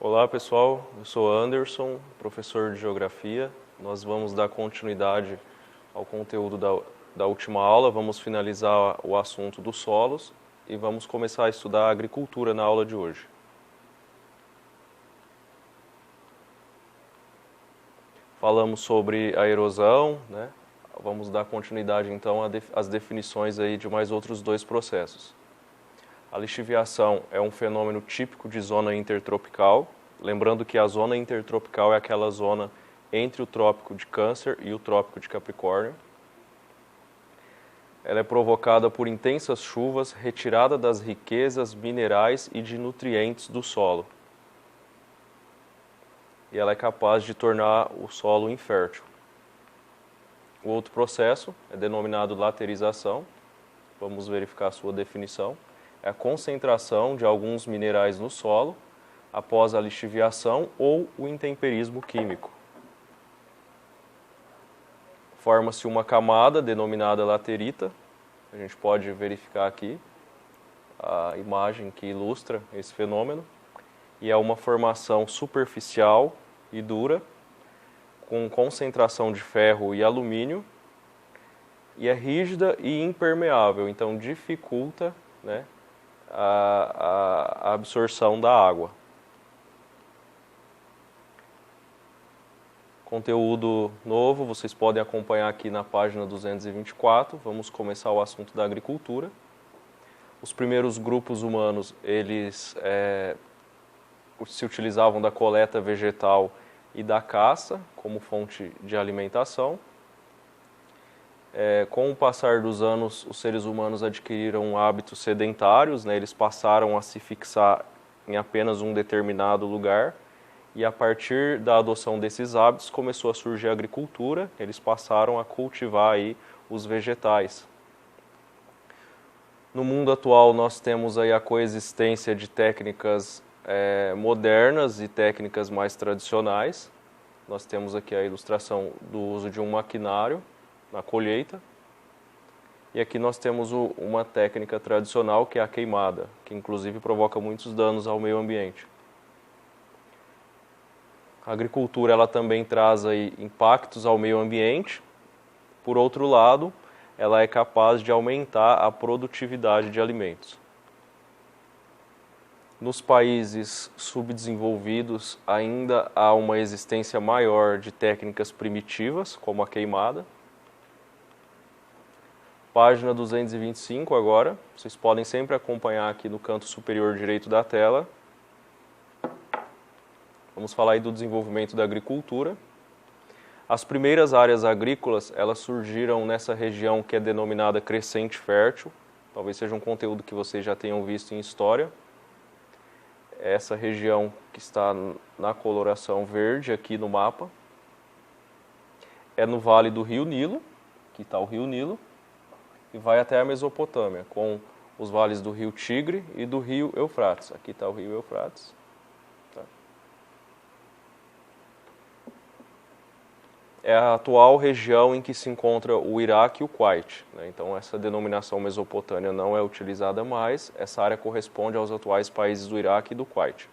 Olá pessoal, eu sou Anderson, professor de Geografia. Nós vamos dar continuidade ao conteúdo da última aula, vamos finalizar o assunto dos solos e vamos começar a estudar a agricultura na aula de hoje. Falamos sobre a erosão, né? Vamos dar continuidade então às definições aí de mais outros dois processos. A lixiviação é um fenômeno típico de zona intertropical, lembrando que a zona intertropical é aquela zona entre o trópico de Câncer e o trópico de Capricórnio. Ela é provocada por intensas chuvas, retirada das riquezas minerais e de nutrientes do solo. E ela é capaz de tornar o solo infértil. O outro processo é denominado laterização. Vamos verificar a sua definição. É a concentração de alguns minerais no solo após a lixiviação ou o intemperismo químico. Forma-se uma camada denominada laterita. A gente pode verificar aqui a imagem que ilustra esse fenômeno. E é uma formação superficial e dura, com concentração de ferro e alumínio, e é rígida e impermeável, então dificulta, né, a absorção da água. Conteúdo novo, vocês podem acompanhar aqui na página 224. Vamos começar o assunto da agricultura. Os primeiros grupos humanos, eles se utilizavam da coleta vegetal e da caça como fonte de alimentação. Com o passar dos anos, os seres humanos adquiriram hábitos sedentários, né? Eles passaram a se fixar em apenas um determinado lugar, e a partir da adoção desses hábitos começou a surgir a agricultura. Eles passaram a cultivar aí os vegetais. No mundo atual nós temos aí a coexistência de técnicas modernas e técnicas mais tradicionais. Nós temos aqui a ilustração do uso de um maquinário na colheita. E aqui nós temos uma técnica tradicional, que é a queimada, que inclusive provoca muitos danos ao meio ambiente. A agricultura ela também traz aí impactos ao meio ambiente. Por outro lado, ela é capaz de aumentar a produtividade de alimentos. Nos países subdesenvolvidos, ainda há uma existência maior de técnicas primitivas, como a queimada. Página 225 agora. Vocês podem sempre acompanhar aqui no canto superior direito da tela. Vamos falar aí do desenvolvimento da agricultura. As primeiras áreas agrícolas, elas surgiram nessa região que é denominada Crescente Fértil. Talvez seja um conteúdo que vocês já tenham visto em história. Essa região que está na coloração verde aqui no mapa é no vale do Rio Nilo, aqui está o Rio Nilo, e vai até a Mesopotâmia, com os vales do Rio Tigre e do Rio Eufrates. Aqui está o Rio Eufrates. Tá. É a atual região em que se encontra o Iraque e o Kuwait, né? Então essa denominação Mesopotâmia não é utilizada mais. Essa área corresponde aos atuais países do Iraque e do Kuwait.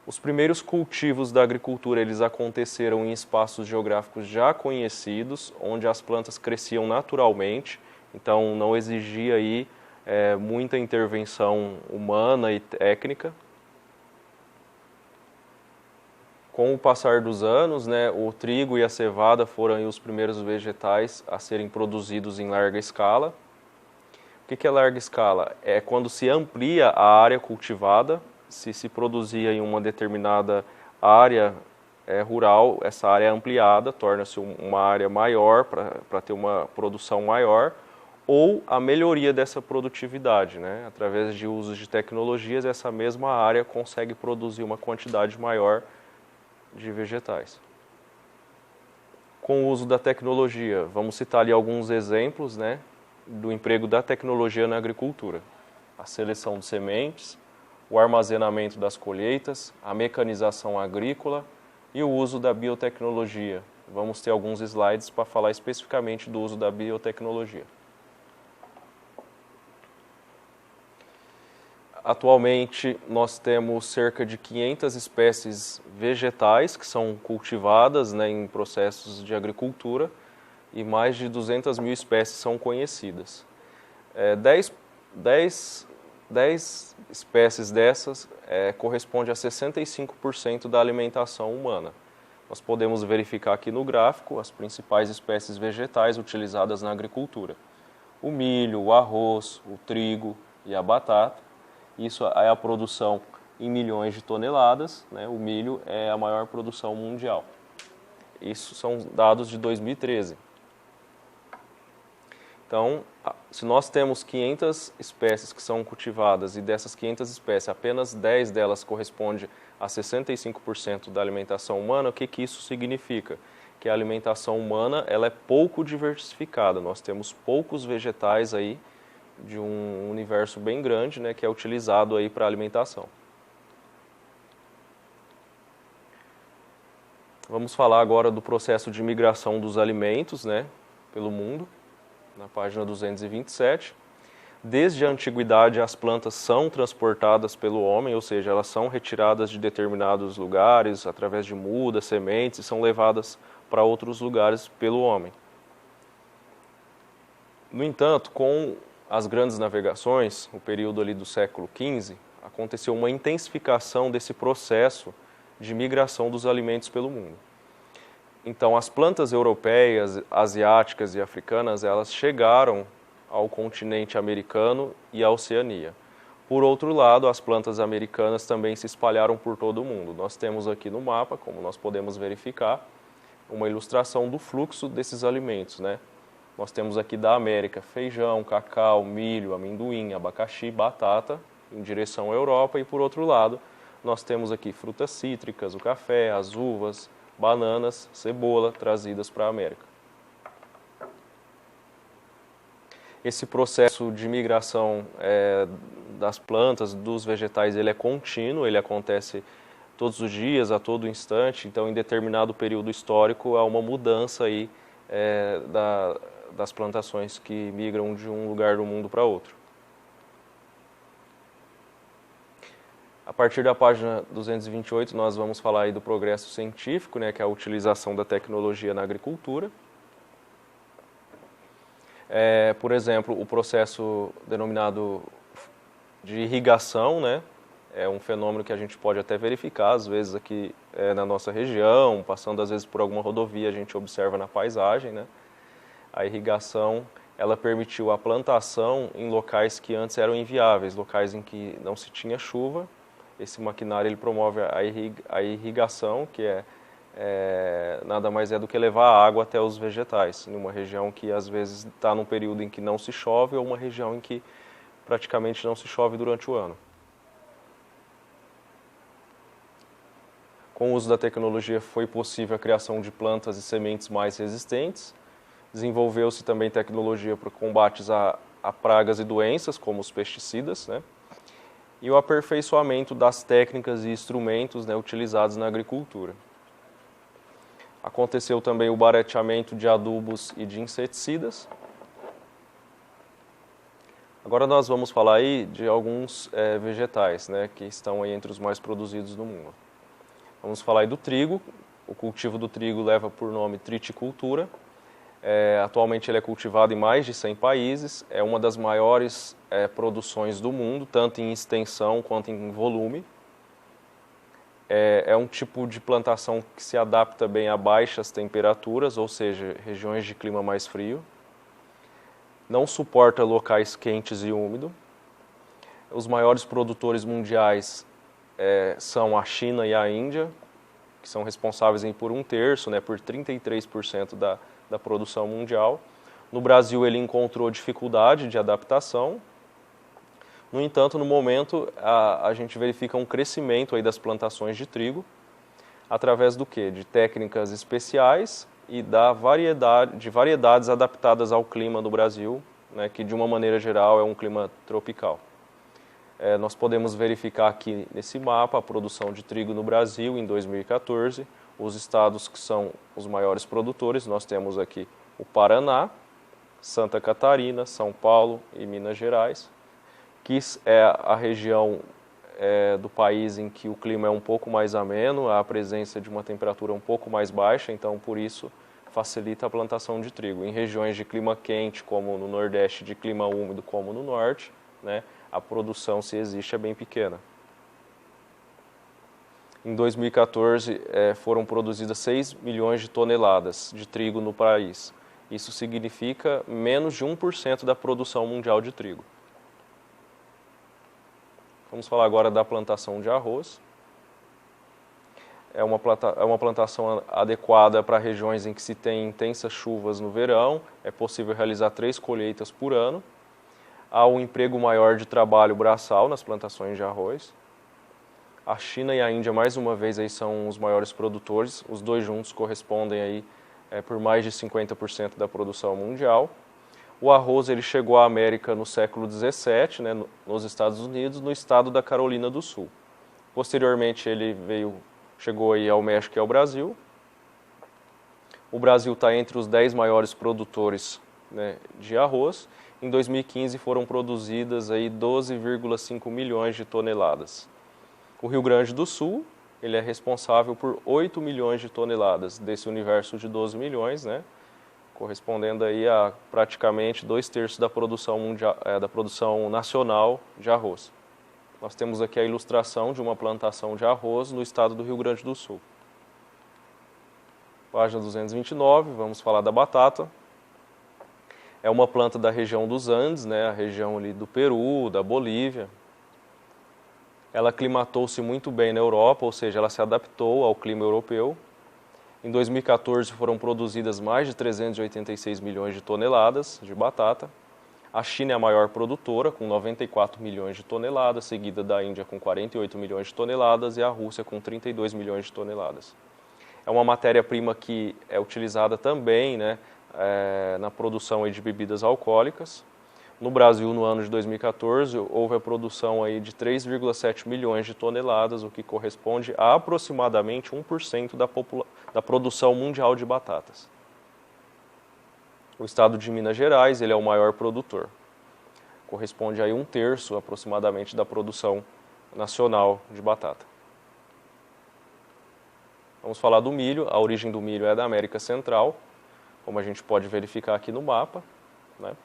Os primeiros cultivos da agricultura eles aconteceram em espaços geográficos já conhecidos, onde as plantas cresciam naturalmente, então não exigia aí muita intervenção humana e técnica. Com o passar dos anos, né, o trigo e a cevada foram aí os primeiros vegetais a serem produzidos em larga escala. O que é larga escala? É quando se amplia a área cultivada. Se produzia em uma determinada área rural, essa área é ampliada, torna-se uma área maior para ter uma produção maior, ou a melhoria dessa produtividade, né? Através de uso de tecnologias, essa mesma área consegue produzir uma quantidade maior de vegetais. Com o uso da tecnologia, vamos citar ali alguns exemplos, né, do emprego da tecnologia na agricultura. A seleção de sementes, o armazenamento das colheitas, a mecanização agrícola e o uso da biotecnologia. Vamos ter alguns slides para falar especificamente do uso da biotecnologia. Atualmente, nós temos cerca de 500 espécies vegetais que são cultivadas, né, em processos de agricultura e mais de 200 mil espécies são conhecidas. 10 espécies dessas correspondem a 65% da alimentação humana. Nós podemos verificar aqui no gráfico as principais espécies vegetais utilizadas na agricultura. O milho, o arroz, o trigo e a batata. Isso é a produção em milhões de toneladas, né? O milho é a maior produção mundial. Isso são dados de 2013. Então, se nós temos 500 espécies que são cultivadas e dessas 500 espécies, apenas 10 delas correspondem a 65% da alimentação humana, o que isso significa? Que a alimentação humana ela é pouco diversificada. Nós temos poucos vegetais aí, de um universo bem grande, né, que é utilizado aí para alimentação. Vamos falar agora do processo de migração dos alimentos, né, pelo mundo, na página 227. Desde a antiguidade, as plantas são transportadas pelo homem, ou seja, elas são retiradas de determinados lugares através de mudas, sementes, e são levadas para outros lugares pelo homem. No entanto, com as grandes navegações, o período ali do século XV, aconteceu uma intensificação desse processo de migração dos alimentos pelo mundo. Então, as plantas europeias, asiáticas e africanas, elas chegaram ao continente americano e à Oceania. Por outro lado, as plantas americanas também se espalharam por todo o mundo. Nós temos aqui no mapa, como nós podemos verificar, uma ilustração do fluxo desses alimentos, né? Nós temos aqui da América feijão, cacau, milho, amendoim, abacaxi, batata, em direção à Europa. E por outro lado, nós temos aqui frutas cítricas, o café, as uvas, bananas, cebola, trazidas para a América. Esse processo de migração das plantas, dos vegetais, ele é contínuo, ele acontece todos os dias, a todo instante. Então, em determinado período histórico, há uma mudança aí das plantações que migram de um lugar do mundo para outro. A partir da página 228, nós vamos falar aí do progresso científico, né, que é a utilização da tecnologia na agricultura. Por exemplo, o processo denominado de irrigação, né, é um fenômeno que a gente pode até verificar, às vezes aqui na nossa região, passando às vezes por alguma rodovia, a gente observa na paisagem, né. A irrigação, ela permitiu a plantação em locais que antes eram inviáveis, locais em que não se tinha chuva. Esse maquinário ele promove a irrigação, que nada mais é do que levar a água até os vegetais, em uma região que às vezes está num período em que não se chove ou uma região em que praticamente não se chove durante o ano. Com o uso da tecnologia foi possível a criação de plantas e sementes mais resistentes. Desenvolveu-se também tecnologia para combates a pragas e doenças, como os pesticidas, né? E o aperfeiçoamento das técnicas e instrumentos, né, utilizados na agricultura. Aconteceu também o barateamento de adubos e de inseticidas. Agora nós vamos falar aí de alguns vegetais, né, que estão aí entre os mais produzidos no mundo. Vamos falar aí do trigo. O cultivo do trigo leva por nome triticultura. Atualmente ele é cultivado em mais de 100 países, é uma das maiores produções do mundo, tanto em extensão quanto em volume. É um tipo de plantação que se adapta bem a baixas temperaturas, ou seja, regiões de clima mais frio. Não suporta locais quentes e úmidos. Os maiores produtores mundiais são a China e a Índia, que são responsáveis por 1/3, né, por 33% da produção mundial. No Brasil ele encontrou dificuldade de adaptação. No entanto, no momento, a gente verifica um crescimento aí das plantações de trigo, através do quê? De técnicas especiais e de variedades adaptadas ao clima do Brasil, né, que de uma maneira geral é um clima tropical. Nós podemos verificar aqui nesse mapa a produção de trigo no Brasil em 2014, os estados que são os maiores produtores. Nós temos aqui o Paraná, Santa Catarina, São Paulo e Minas Gerais, Aqui é a região do país em que o clima é um pouco mais ameno, há a presença de uma temperatura um pouco mais baixa, então por isso facilita a plantação de trigo. Em regiões de clima quente, como no Nordeste, de clima úmido, como no Norte, né, a produção, se existe, é bem pequena. Em 2014, foram produzidas 6 milhões de toneladas de trigo no país. Isso significa menos de 1% da produção mundial de trigo. Vamos falar agora da plantação de arroz. É uma plantação adequada para regiões em que se tem intensas chuvas no verão. É possível realizar 3 colheitas por ano. Há um emprego maior de trabalho braçal nas plantações de arroz. A China e a Índia, mais uma vez, aí são os maiores produtores. Os dois juntos correspondem aí, por mais de 50% da produção mundial. O arroz ele chegou à América no século XVII, né, nos Estados Unidos, no estado da Carolina do Sul. Posteriormente, ele chegou aí ao México e ao Brasil. O Brasil está entre os 10 maiores produtores, né, de arroz. Em 2015, foram produzidas aí 12,5 milhões de toneladas. O Rio Grande do Sul, ele é responsável por 8 milhões de toneladas desse universo de 12 milhões, né? Correspondendo aí a praticamente 2/3 da produção mundial, da produção nacional de arroz. Nós temos aqui a ilustração de uma plantação de arroz no estado do Rio Grande do Sul. Página 229, vamos falar da batata. É uma planta da região dos Andes, né? A região ali do Peru, da Bolívia. Ela aclimatou-se muito bem na Europa, ou seja, ela se adaptou ao clima europeu. Em 2014 foram produzidas mais de 386 milhões de toneladas de batata. A China é a maior produtora, com 94 milhões de toneladas, seguida da Índia com 48 milhões de toneladas e a Rússia com 32 milhões de toneladas. É uma matéria-prima que é utilizada também, né, na produção aí de bebidas alcoólicas. No Brasil, no ano de 2014, houve a produção aí de 3,7 milhões de toneladas, o que corresponde a aproximadamente 1% da produção mundial de batatas. O estado de Minas Gerais, ele é o maior produtor. Corresponde aí 1/3 aproximadamente da produção nacional de batata. Vamos falar do milho. A origem do milho é da América Central, como a gente pode verificar aqui no mapa, né?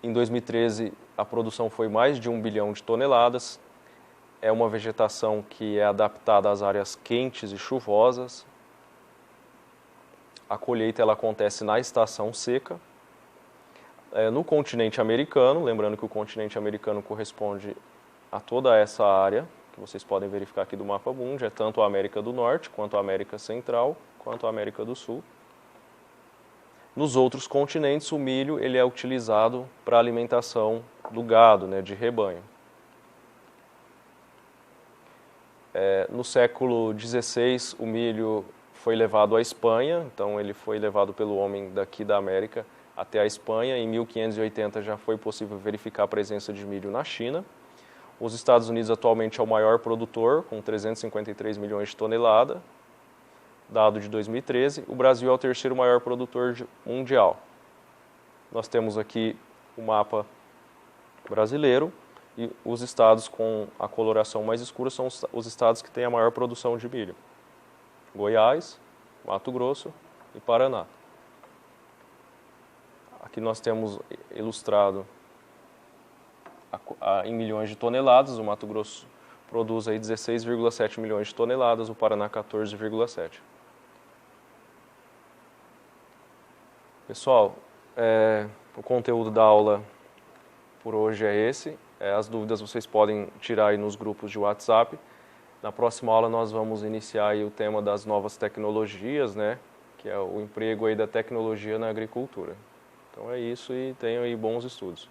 Em 2013, a produção foi mais de 1 bilhão de toneladas. É uma vegetação que é adaptada às áreas quentes e chuvosas. A colheita ela acontece na estação seca. No continente americano, lembrando que o continente americano corresponde a toda essa área, que vocês podem verificar aqui do mapa mundi, é tanto a América do Norte, quanto a América Central, quanto a América do Sul. Nos outros continentes, o milho ele é utilizado para a alimentação do gado, né, de rebanho. No século XVI, o milho foi levado à Espanha, então ele foi levado pelo homem daqui da América até a Espanha. Em 1580 já foi possível verificar a presença de milho na China. Os Estados Unidos atualmente é o maior produtor, com 353 milhões de toneladas. Dado de 2013, o Brasil é o terceiro maior produtor mundial. Nós temos aqui o mapa brasileiro e os estados com a coloração mais escura são os estados que têm a maior produção de milho. Goiás, Mato Grosso e Paraná. Aqui nós temos ilustrado em milhões de toneladas, o Mato Grosso produz aí 16,7 milhões de toneladas, o Paraná 14,7. Pessoal, o conteúdo da aula por hoje é esse. As dúvidas vocês podem tirar aí nos grupos de WhatsApp. Na próxima aula nós vamos iniciar aí o tema das novas tecnologias, né? Que é o emprego aí da tecnologia na agricultura. Então é isso e tenham aí bons estudos.